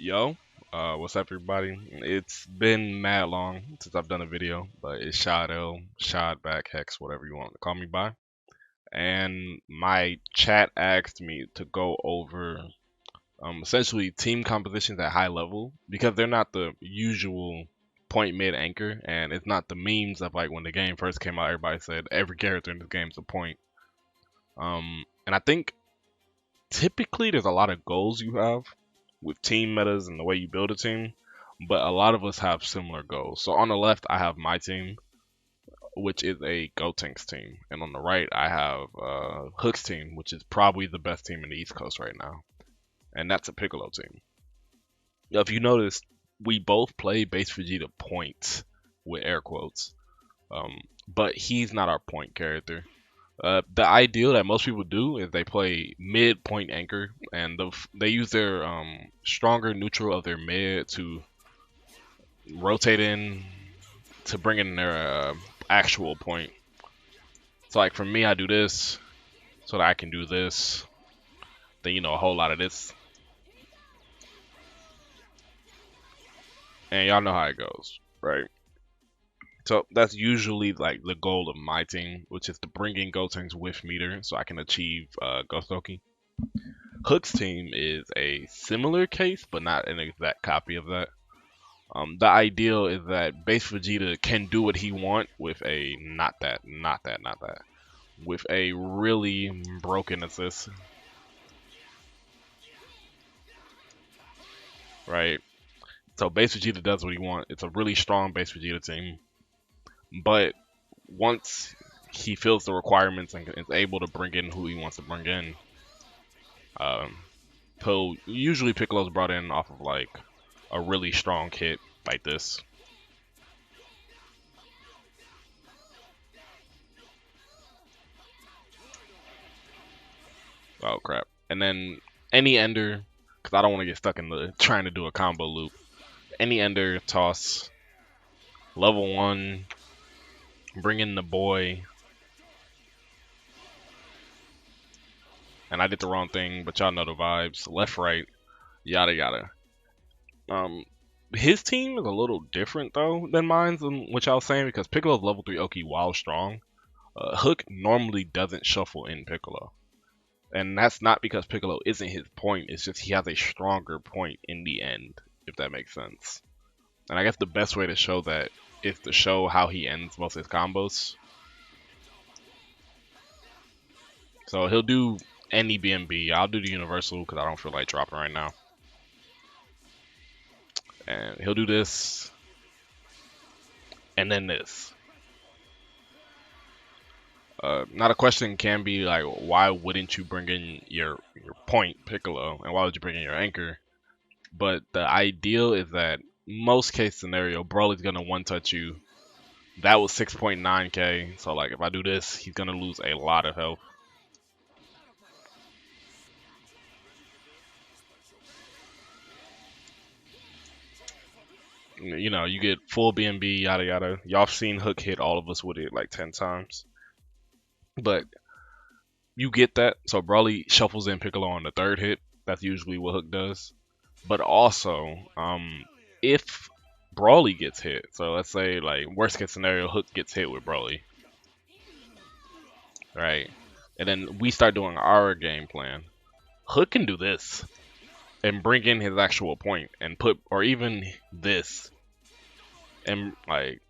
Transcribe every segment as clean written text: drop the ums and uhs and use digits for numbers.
Yo, what's up, everybody? It's been mad long since I've done a video, but it's Shad L, Shad back, Hex, whatever you want to call me by. And my chat asked me to go over essentially team compositions at high level because they're not the usual point mid anchor, and it's not the memes of like when the game first came out, everybody said every character in this game's a point. And I think typically there's a lot of goals you have with team metas and the way you build a team, but a lot of us have similar goals. So on the left, I have my team, which is a Gotenks team, and on the right, I have Hook's team, which is probably the best team in the East Coast right now, and that's a Piccolo team. Now, if you notice, we both play base Vegeta points with air quotes, um, but he's not our point character. The ideal that most people do is they play mid point anchor, and they use their stronger neutral of their mid to rotate in to bring in their actual point. So like for me, I do this so that I can do this. Then a whole lot of this, and y'all know how it goes, right? So that's usually like the goal of my team, which is to bring in Gotenks with meter so I can achieve Ghost Oki. Hook's team is a similar case, but not an exact copy of that. The ideal is that base Vegeta can do what he want with a not that, with a really broken assist, right? So base Vegeta does what he wants. It's a really strong base Vegeta team, but once he fills the requirements and is able to bring in who he wants to bring in, usually Piccolo's brought in off of like a really strong hit like this. Oh crap. And then any ender, because I don't want to get stuck in the trying to do a combo loop. Any ender, toss, level 1, bring in the boy. And I did the wrong thing, but y'all know the vibes. Left, right, yada yada. His team is a little different though than mine, which I was saying, because Piccolo's level 3 Oki while strong. Hook normally doesn't shuffle in Piccolo. And that's not because Piccolo isn't his point, it's just he has a stronger point in the end, if that makes sense. And I guess the best way to show that is to show how he ends most of his combos. So he'll do any BMB. I'll do the universal because I don't feel like dropping right now. And he'll do this, and then this. Now the question can be like, why wouldn't you bring in your point Piccolo, and why would you bring in your anchor? But the ideal is that most case scenario, Broly's gonna one touch you. That was 6.9k, so like if I do this, he's gonna lose a lot of health. You get full BMB, yada yada. Y'all seen Hook hit all of us with it like 10 times. But you get that. So Broly shuffles in Piccolo on the 3rd hit. That's usually what Hook does. But also, if Broly gets hit, so let's say like worst case scenario, Hook gets hit with Broly, right? And then we start doing our game plan. Hook can do this and bring in his actual point and or even this, and like,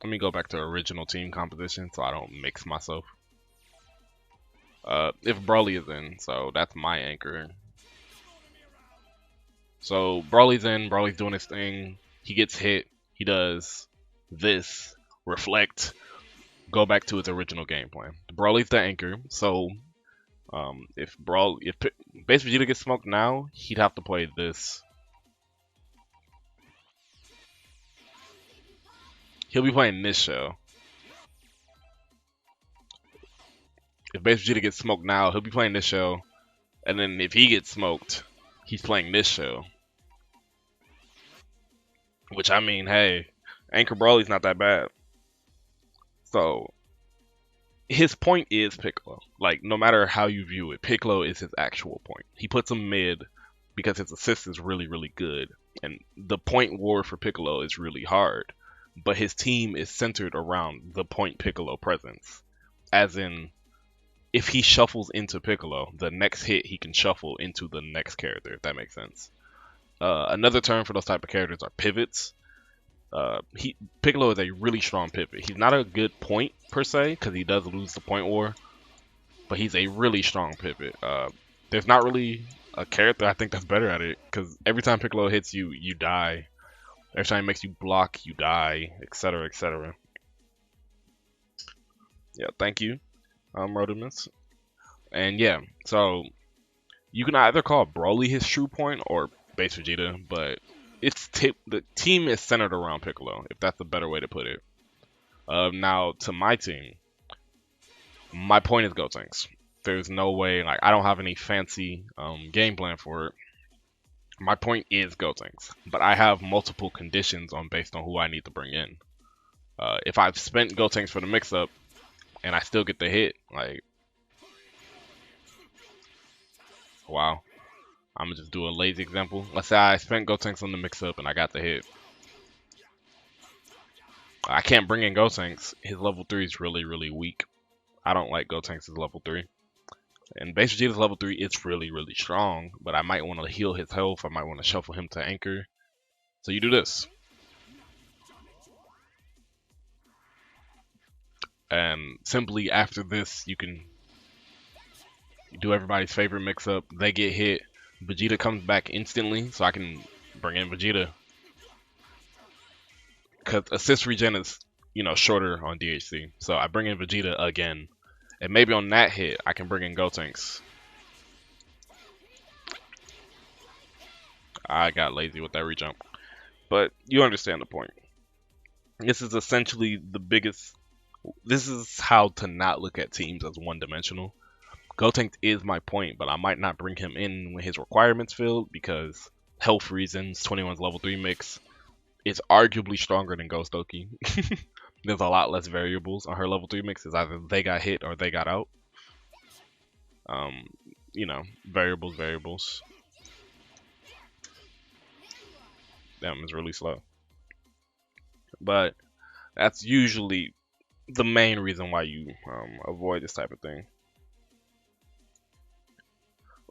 let me go back to original team composition so I don't mix myself. If Broly is in, so that's my anchor. So Broly's in, Broly's doing his thing, he gets hit, he does this, reflect, go back to its original game plan. Broly's the anchor, so if base Vegeta gets smoked now, he'd have to play this. He'll be playing this show. If base Vegeta gets smoked now, he'll be playing this show. And then if he gets smoked, he's playing this show. Which, I mean, hey, Anchor Broly's not that bad. So his point is Piccolo. Like, no matter how you view it, Piccolo is his actual point. He puts him mid because his assist is really, really good. And the point war for Piccolo is really hard. But his team is centered around the point Piccolo presence. As in, if he shuffles into Piccolo, the next hit he can shuffle into the next character, if that makes sense. Another term for those type of characters are pivots. Piccolo is a really strong pivot. He's not a good point per se, because he does lose the point war, but he's a really strong pivot. There's not really a character I think that's better at it, because every time Piccolo hits you, you die. Every time he makes you block, you die, etc., etc. Yeah, thank you, Rodimus. And yeah, so you can either call Broly his true point or base Vegeta, but the team is centered around Piccolo, if that's a better way to put it. Now, to my team, my point is Gotenks. There's no way, like, I don't have any fancy game plan for it. My point is Gotenks, but I have multiple conditions based on who I need to bring in. If I've spent Gotenks for the mix-up and I still get the hit, like, wow. I'm gonna just do a lazy example. Let's say I spent Gotenks on the mix-up and I got the hit. I can't bring in Gotenks. His level 3 is really, really weak. I don't like Gotenks' level 3. And base Vegeta's level 3 is really, really strong, but I might want to heal his health. I might want to shuffle him to anchor. So you do this. And simply after this, you can do everybody's favorite mix-up. They get hit. Vegeta comes back instantly, so I can bring in Vegeta. Because assist regen is, shorter on DHC. So I bring in Vegeta again. And maybe on that hit, I can bring in Gotenks. I got lazy with that rejump. But you understand the point. This is essentially the biggest... This is how to not look at teams as one-dimensional. Gotenks is my point, but I might not bring him in when his requirements filled because health reasons, 21's level 3 mix. It's arguably stronger than Ghost Oki. There's a lot less variables on her level 3 mixes. Either they got hit or they got out. Variables. Damn, it's really slow. But that's usually the main reason why you avoid this type of thing.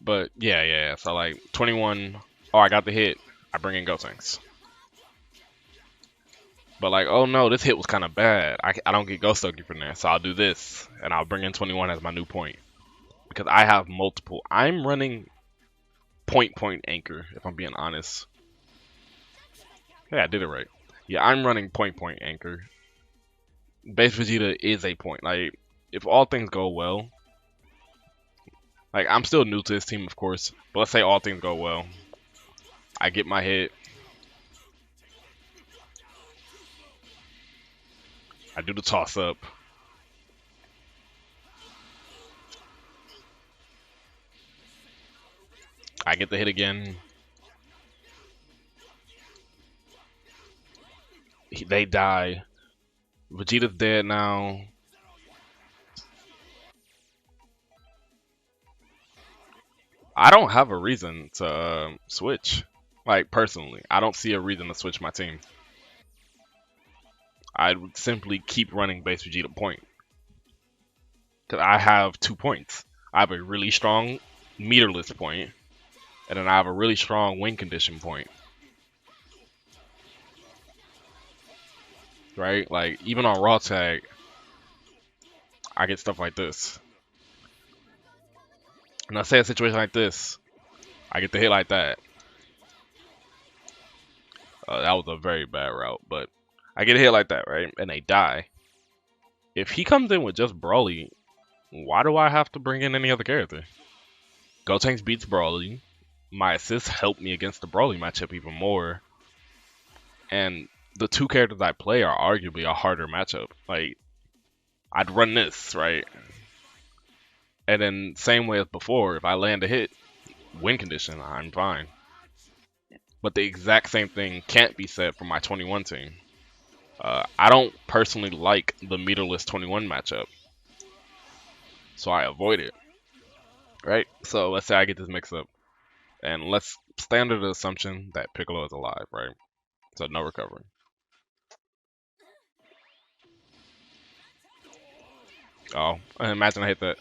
But yeah. So like 21, oh, I got the hit. I bring in Gotenks. But like, oh no, this hit was kind of bad. I don't get Ghost Oki from there, so I'll do this, and I'll bring in 21 as my new point. Because I have multiple. I'm running point anchor, if I'm being honest. Yeah, I did it right. Yeah, I'm running point anchor. Base Vegeta is a point. Like, if all things go well, like, I'm still new to this team, of course, but let's say all things go well. I get my hit. I do the toss up. I get the hit again. They die. Vegeta's dead now. I don't have a reason to switch. Like, personally, I don't see a reason to switch my team. I would simply keep running base Vegeta point. Because I have 2 points. I have a really strong meterless point, and then I have a really strong win condition point. Right? Like, even on Raw Tag, I get stuff like this. And I say a situation like this, I get the hit like that. That was a very bad route, but I get a hit like that, right? And they die. If he comes in with just Broly, why do I have to bring in any other character? Gotenks beats Broly. My assists help me against the Broly matchup even more. And the 2 characters I play are arguably a harder matchup. Like, I'd run this, right? And then same way as before, if I land a hit, win condition, I'm fine. But the exact same thing can't be said for my 21 team. I don't personally like the meterless 21 matchup, so I avoid it. Right? So let's say I get this mix up. And let's stay under the assumption that Piccolo is alive, right? So no recovery. Oh, imagine I hit that.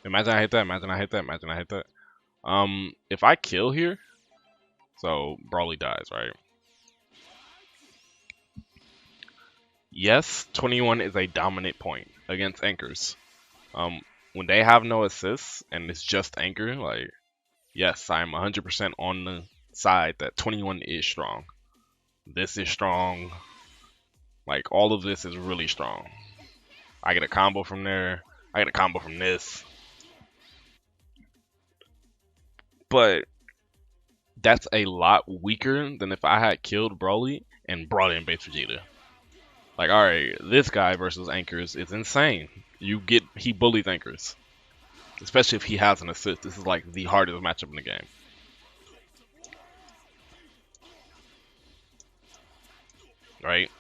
Imagine I hit that. Imagine I hit that. Imagine I hit that. If I kill here, so Broly dies, right? Yes, 21 is a dominant point against anchors. Um, when they have no assists and it's just anchor, like, yes, I'm 100% on the side that 21 is strong. This is strong. Like, all of this is really strong. I get a combo from there. I get a combo from this. But that's a lot weaker than if I had killed Broly and brought in base Vegeta. Like, alright, this guy versus anchors is insane. He bullies anchors. Especially if he has an assist. This is like the hardest matchup in the game. Right?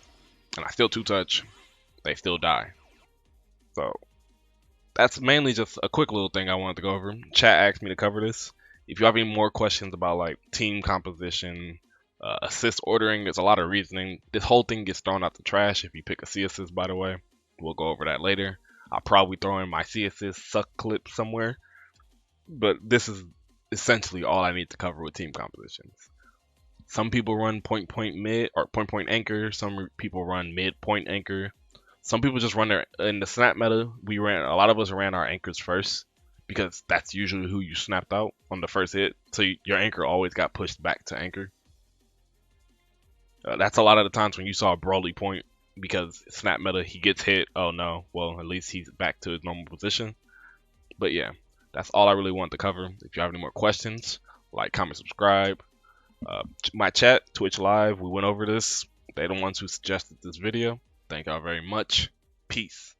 And I still two-touch. They still die. So, that's mainly just a quick little thing I wanted to go over. Chat asked me to cover this. If you have any more questions about like team composition, assist ordering, there's a lot of reasoning. This whole thing gets thrown out the trash if you pick a C assist, by the way. We'll go over that later. I'll probably throw in my C assist suck clip somewhere. But this is essentially all I need to cover with team compositions. Some people run point mid or point anchor. Some people run mid point anchor. Some people just run their in the snap meta. A lot of us ran our anchors first because that's usually who you snapped out on the first hit. So your anchor always got pushed back to anchor. That's a lot of the times when you saw Broly point because snap meta he gets hit. Oh no, well at least he's back to his normal position. But yeah, that's all I really want to cover. If you have any more questions, like, comment, subscribe. My chat, Twitch Live, we went over this. They're the ones who suggested this video. Thank y'all very much. Peace.